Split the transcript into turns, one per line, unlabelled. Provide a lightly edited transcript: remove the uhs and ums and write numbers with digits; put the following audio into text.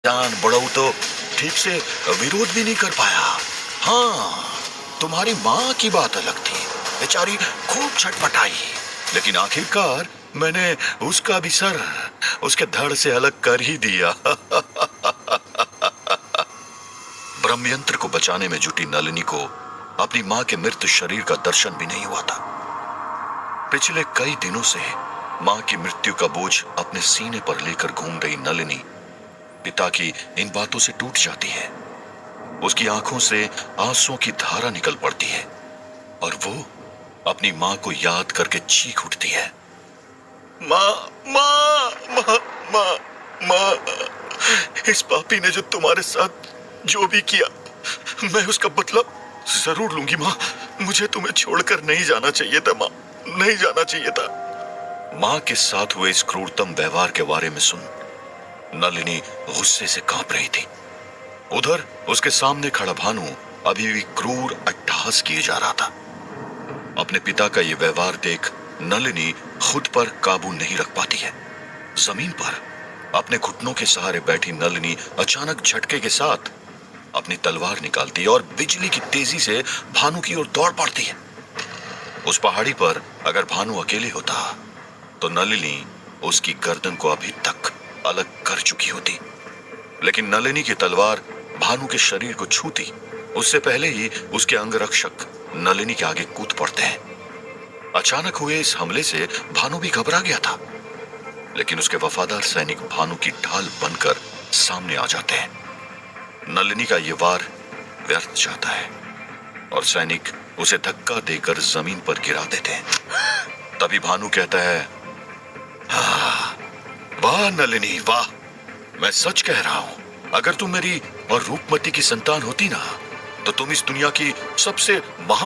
जान बड़ऊ तो ठीक से विरोध भी नहीं कर पाया। हाँ, तुम्हारी माँ की बात अलग थी, बेचारी खूब छटपटाई, लेकिन आखिरकार मैंने उसका भी सर उसके धड़ से अलग कर ही दिया। ब्रह्मयंत्र को बचाने में जुटी नलिनी को अपनी माँ के मृत शरीर का दर्शन भी नहीं हुआ था। पिछले कई दिनों से माँ की मृत्यु का बोझ अपने सीने पर लेकर घूम रही नलिनी पिता की इन बातों से टूट जाती है। उसकी आंखों से आंसुओं की धारा निकल पड़ती है और वो अपनी माँ को याद करके चीख उठती है, माँ माँ माँ माँ माँ, इस पापी ने जो तुम्हारे साथ जो भी किया, मैं उसका बदला जरूर लूंगी माँ। मुझे तुम्हें छोड़कर नहीं जाना चाहिए था माँ, नहीं जाना चाहिए था। माँ के साथ हुए इस क्रूरतम व्यवहार के बारे में सुन नलिनी गुस्से से कांप रही थी। उधर उसके सामने खड़ा भानु अभी भी क्रूर अट्टहास किए जा रहा था। अपने पिता का यह व्यवहार देख नलिनी खुद पर काबू नहीं रख पाती है। जमीन पर अपने घुटनों के सहारे बैठी नलिनी अचानक झटके के साथ अपनी तलवार निकालती है और बिजली की तेजी से भानु की ओर दौड़ पड़ती है। उस पहाड़ी पर अगर भानु अकेले होता तो नलिनी उसकी गर्दन को अभी तक अलग कर चुकी होती, लेकिन नलिनी की तलवार भानु के शरीर को छूती उससे पहले ही उसके अंगरक्षक नलिनी के आगे कूद पड़ते हैं। अचानक हुए इस हमले से भानु भी घबरा गया था, लेकिन उसके वफादार सैनिक भानु की ढाल बनकर सामने आ जाते हैं। नलिनी का ये वार व्यर्थ जाता है और सैनिक उसे धक्का देकर जमीन पर गिरा देते हैं। तभी भानु कहता है, वाह नलिनी वाह, मैं सच कह रहा हूं, अगर तुम मेरी और रूपमती की संतान होती ना तो तुम इस दुनिया की सबसे महान